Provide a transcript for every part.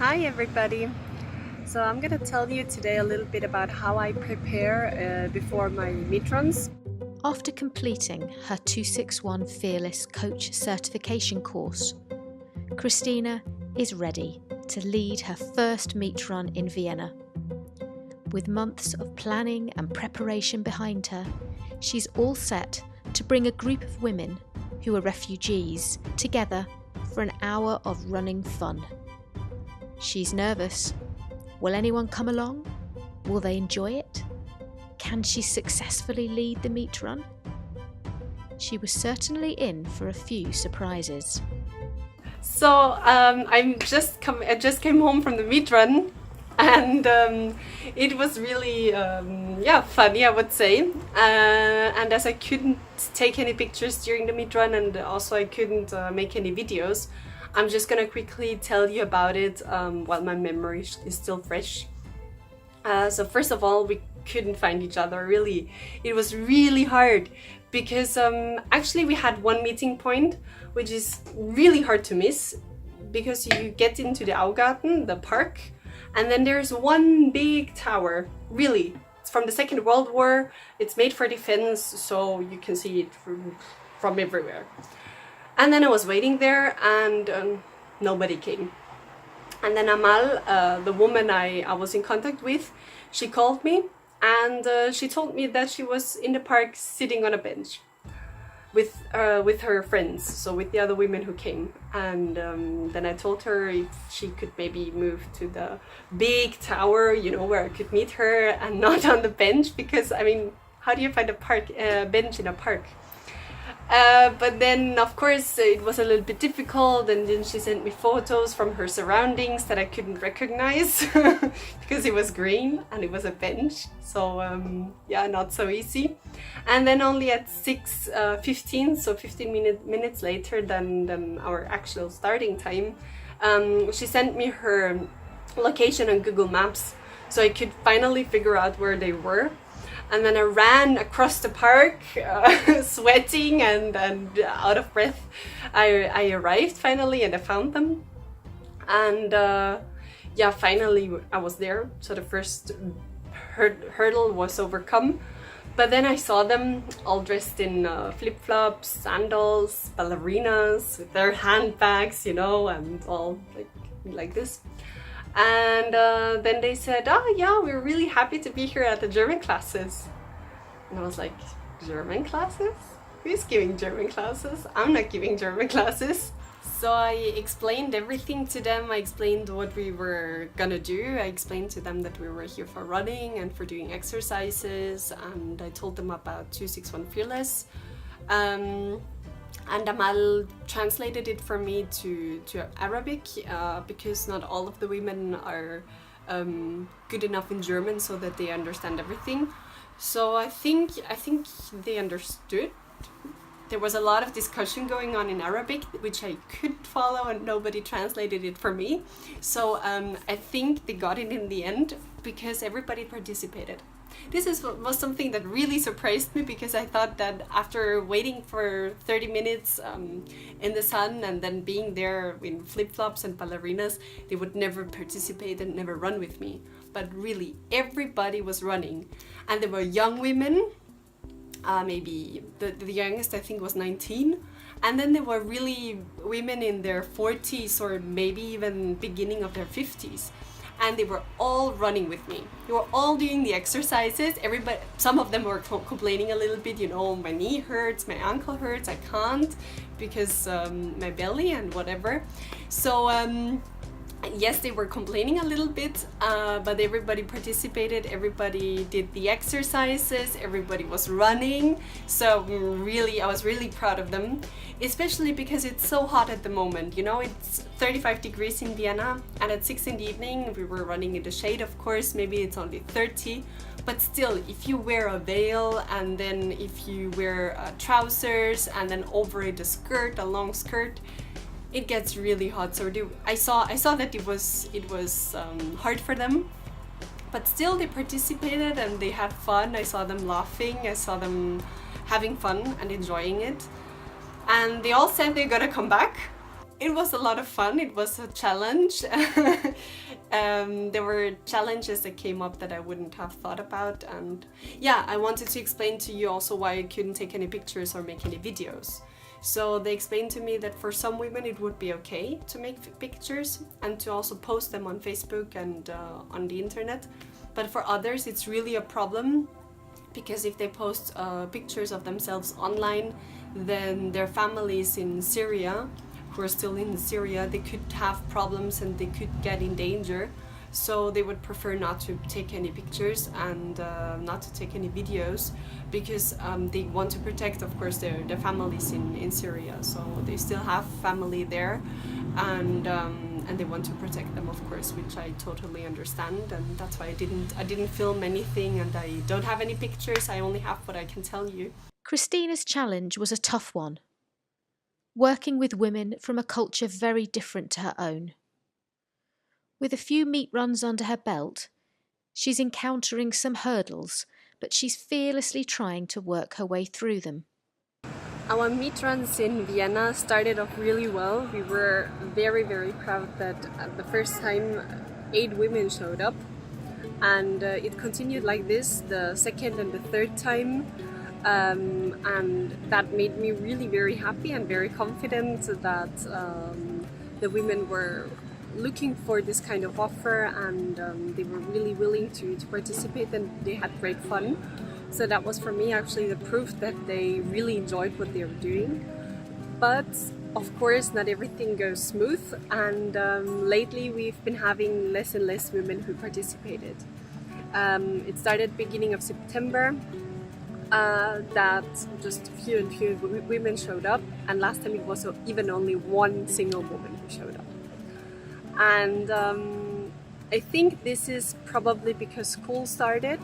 Hi everybody! So I'm gonna tell you today a little bit about how I prepare before my meetruns. After completing her 261 Fearless Coach certification course, Christina is ready to lead her first meet run in Vienna. With months of planning and preparation behind her, she's all set to bring a group of women who are refugees together for an hour of running fun. She's nervous. Will anyone come along? Will they enjoy it? Can she successfully lead the meet run? She was certainly in for a few surprises. So I just came home from the meet run, and it was really funny, I would say. And as I couldn't take any pictures during the meet run, and also I couldn't make any videos, I'm just gonna quickly tell you about it while my memory is still fresh. So first of all, we couldn't find each other, really. It was really hard because actually we had one meeting point which is really hard to miss, because you get into the Augarten, the park, and then there's one big tower. Really, it's from the Second World War. It's made for defense, so you can see it from everywhere. And then I was waiting there, and nobody came. And then Amal, the woman I was in contact with, she called me, and she told me that she was in the park sitting on a bench with her friends, so with the other women who came. And then I told her if she could maybe move to the big tower, you know, where I could meet her and not on the bench, because I mean, how do you find a bench in a park? But then of course it was a little bit difficult, and then she sent me photos from her surroundings that I couldn't recognize because it was green and it was a bench, so yeah, not so easy. And then only at 6:15, so 15 minutes later than our actual starting time, she sent me her location on Google Maps, so I could finally figure out where they were. And then I ran across the park, sweating and out of breath. I arrived finally, and I found them. And yeah, finally I was there. So the first hurdle was overcome. But then I saw them all dressed in flip-flops, sandals, ballerinas, with their handbags, you know, and all like this. And then they said, oh yeah, we're really happy to be here at the German classes. And I was like, German classes? Who's giving German classes? I'm not giving German classes. So I explained everything to them. I explained what we were gonna do. I explained to them that we were here for running and for doing exercises, and I told them about 261 Fearless. And Amal translated it for me to Arabic, because not all of the women are good enough in German so that they understand everything. So I think they understood. There was a lot of discussion going on in Arabic, which I couldn't follow, and nobody translated it for me. So I think they got it in the end because everybody participated. This was something that really surprised me, because I thought that after waiting for 30 minutes in the sun and then being there in flip-flops and ballerinas, they would never participate and never run with me. But really, everybody was running. And there were young women, maybe the youngest I think was 19. And then there were really women in their 40s or maybe even beginning of their 50s. And they were all running with me. They were all doing the exercises. Everybody, some of them were complaining a little bit, you know, my knee hurts, my ankle hurts, I can't because my belly and whatever. So yes, they were complaining a little bit, but everybody participated, everybody did the exercises, everybody was running. So really, I was really proud of them, especially because it's so hot at the moment. You know, it's 35 degrees in Vienna, and at 6 in the evening we were running in the shade, of course. Maybe it's only 30, but still, if you wear a veil and then if you wear trousers and then over it a skirt, a long skirt, it gets really hot. So I saw that it was hard for them, but still they participated and they had fun. I saw them laughing, I saw them having fun and enjoying it, and they all said they're gonna come back. It was a lot of fun. It was a challenge. There were challenges that came up that I wouldn't have thought about, and yeah, I wanted to explain to you also why I couldn't take any pictures or make any videos. So they explained to me that for some women it would be okay to make pictures and to also post them on Facebook and on the internet, but for others it's really a problem, because if they post pictures of themselves online, then their families in Syria who are still in Syria, they could have problems and they could get in danger. So they would prefer not to take any pictures and not to take any videos, because they want to protect, of course, their families in Syria. So they still have family there, and they want to protect them, of course, which I totally understand. And that's why I didn't film anything, and I don't have any pictures. I only have what I can tell you. Christina's challenge was a tough one, working with women from a culture very different to her own. With a few meet runs under her belt, she's encountering some hurdles, but she's fearlessly trying to work her way through them. Our meet runs in Vienna started off really well. We were very, very proud that the first time 8 women showed up, and it continued like this the second and the third time. And that made me really very happy and very confident that the women were looking for this kind of offer, and they were really willing to participate, and they had great fun. So that was for me actually the proof that they really enjoyed what they were doing. But of course not everything goes smooth, and lately we've been having less and less women who participated. It started beginning of September. That just few and few women showed up, and last time it was even only one single woman who showed up. And I think this is probably because school started.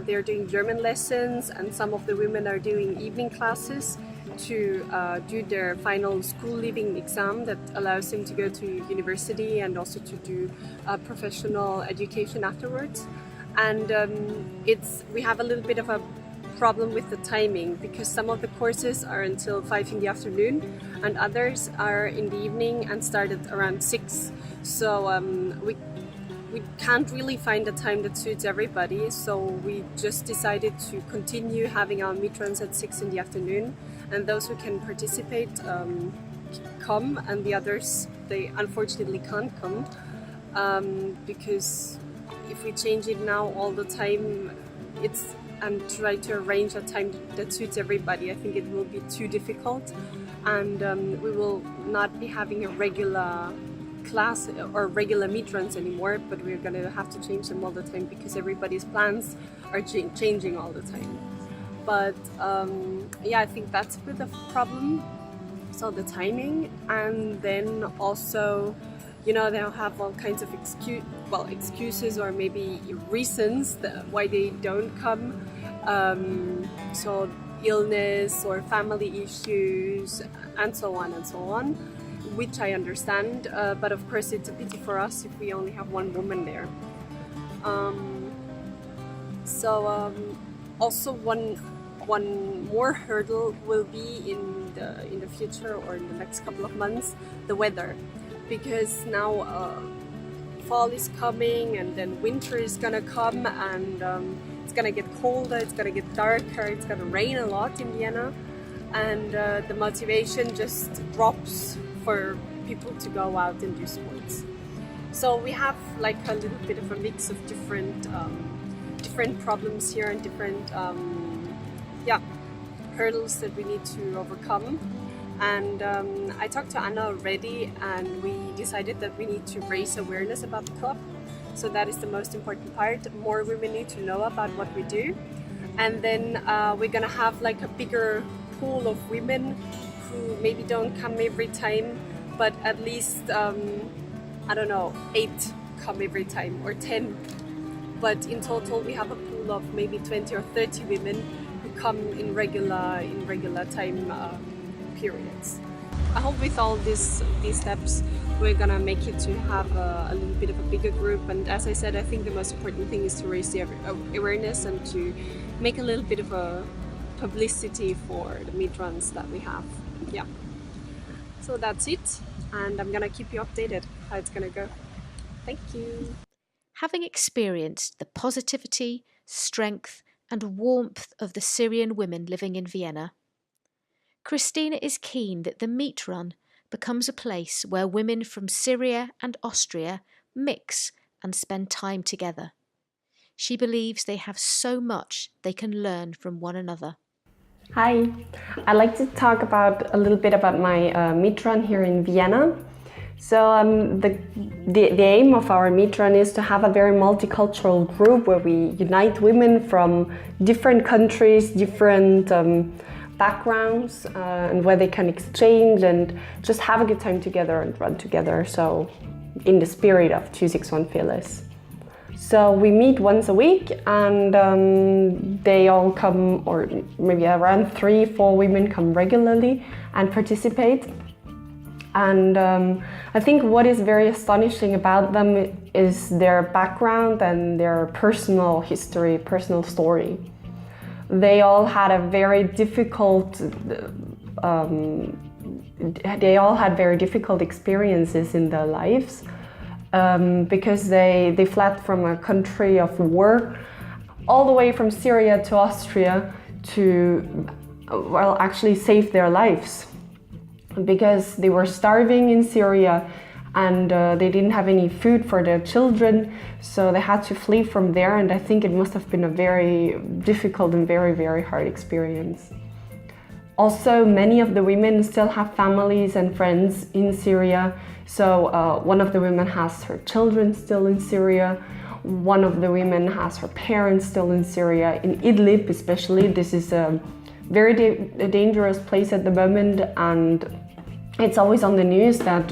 They're doing German lessons, and some of the women are doing evening classes to do their final school leaving exam that allows them to go to university and also to do professional education afterwards. And we have a little bit of a problem with the timing, because some of the courses are until 5 in the afternoon and others are in the evening and start at around 6. So we can't really find a time that suits everybody, so we just decided to continue having our meet runs at 6 in the afternoon, and those who can participate come, and the others, they unfortunately can't come, because if we change it now all the time and try to arrange a time that suits everybody, I think it will be too difficult, and we will not be having a regular class or regular meet runs anymore, but we're gonna have to change them all the time because everybody's plans are changing all the time. But yeah, I think that's a bit of a problem. So the timing, and then also, you know, they'll have all kinds of excuses or maybe reasons why they don't come. So illness or family issues and so on, which I understand, but of course it's a pity for us if we only have one woman there. Also one more hurdle will be in the future or in the next couple of months, the weather, because now fall is coming and then winter is gonna come, and it's gonna get colder, it's gonna get darker, it's gonna rain a lot in Vienna, and the motivation just drops for people to go out and do sports. So we have like a little bit of a mix of different problems here and different hurdles that we need to overcome. And I talked to Anna already, and we decided that we need to raise awareness about the club. So that is the most important part. More women need to know about what we do, and then we're gonna have like a bigger pool of women who maybe don't come every time, but at least I don't know, 8 come every time or 10. But in total we have a pool of maybe 20 or 30 women who come in regular time periods. I hope with all these steps we're gonna make it to have a little bit of a bigger group, and as I said, I think the most important thing is to raise the awareness and to make a little bit of a publicity for the meet runs that we have. Yeah, so that's it. and I'm gonna keep you updated how it's gonna go. Thank you. Having experienced the positivity, strength, and warmth of the Syrian women living in Vienna, Christina is keen that the Meet Run becomes a place where women from Syria and Austria mix and spend time together. She believes they have so much they can learn from one another. Hi, I'd like to talk about a little bit about my meet run here in Vienna. So the aim of our meet run is to have a very multicultural group where we unite women from different countries, different backgrounds, and where they can exchange and just have a good time together and run together. So in the spirit of 261 Fearless. So we meet once a week, and they all come, or maybe around 3-4 women come regularly and participate. And I think what is very astonishing about them is their background and their personal history, personal story. They all had a very difficult, experiences in their lives. Because they fled from a country of war, all the way from Syria to Austria to, well, actually save their lives. Because they were starving in Syria and they didn't have any food for their children, so they had to flee from there, and I think it must have been a very difficult and very, very hard experience. Also, many of the women still have families and friends in Syria. So one of the women has her children still in Syria. One of the women has her parents still in Syria. In Idlib especially, this is a very dangerous place at the moment, and it's always on the news that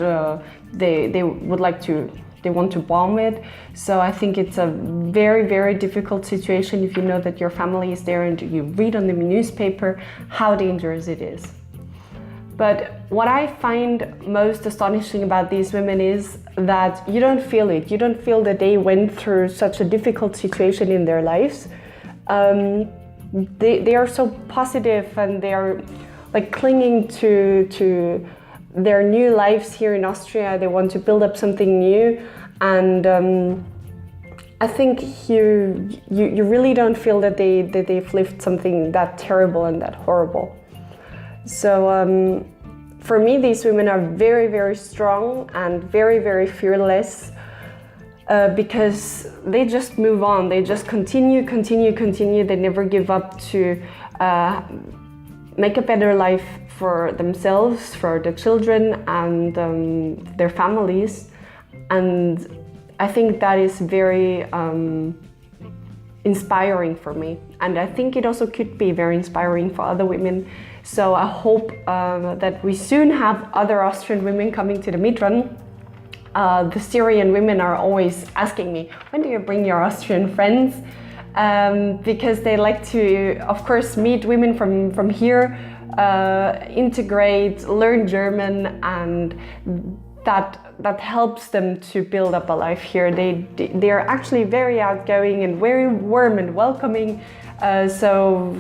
they want to bomb it. So I think it's a very, very difficult situation if you know that your family is there and you read on the newspaper how dangerous it is. But what I find most astonishing about these women is that you don't feel it. You don't feel that they went through such a difficult situation in their lives. They are so positive, and they are like clinging to their new lives here in Austria. They want to build up something new, and I think you really don't feel that they've lived something that terrible and that horrible. So for me, these women are very, very strong and very, very fearless because they just move on. They just continue. They never give up to make a better life for themselves, for the children and their families. And I think that is very inspiring for me. And I think it also could be very inspiring for other women. So I hope that we soon have other Austrian women coming to the Meet Run. The Syrian women are always asking me, when do you bring your Austrian friends? Because they like to, of course, meet women from here, integrate, learn German, and that helps them to build up a life here. They are actually very outgoing and very warm and welcoming. So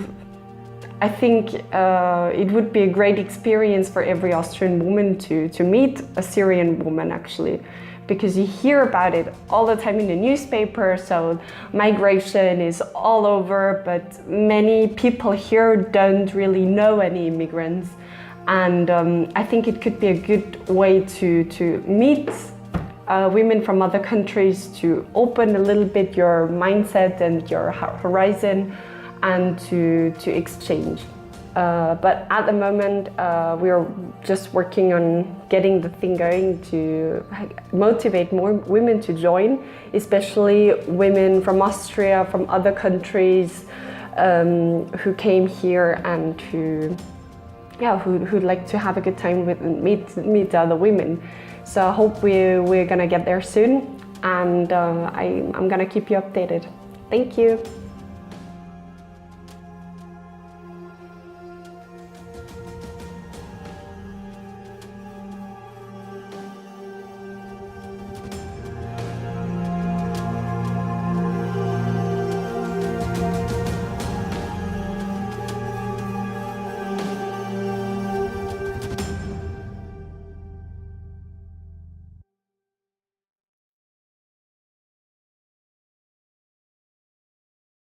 I think it would be a great experience for every Austrian woman to meet a Syrian woman, actually, because you hear about it all the time in the newspaper. So migration is all over, but many people here don't really know any immigrants. And I think it could be a good way to meet women from other countries, to open a little bit your mindset and your horizon, and to exchange. But at the moment, we are just working on getting the thing going to motivate more women to join, especially women from Austria, from other countries, who came here and who'd like to have a good time with meet other women. So I hope we're gonna get there soon, and I'm gonna keep you updated. Thank you.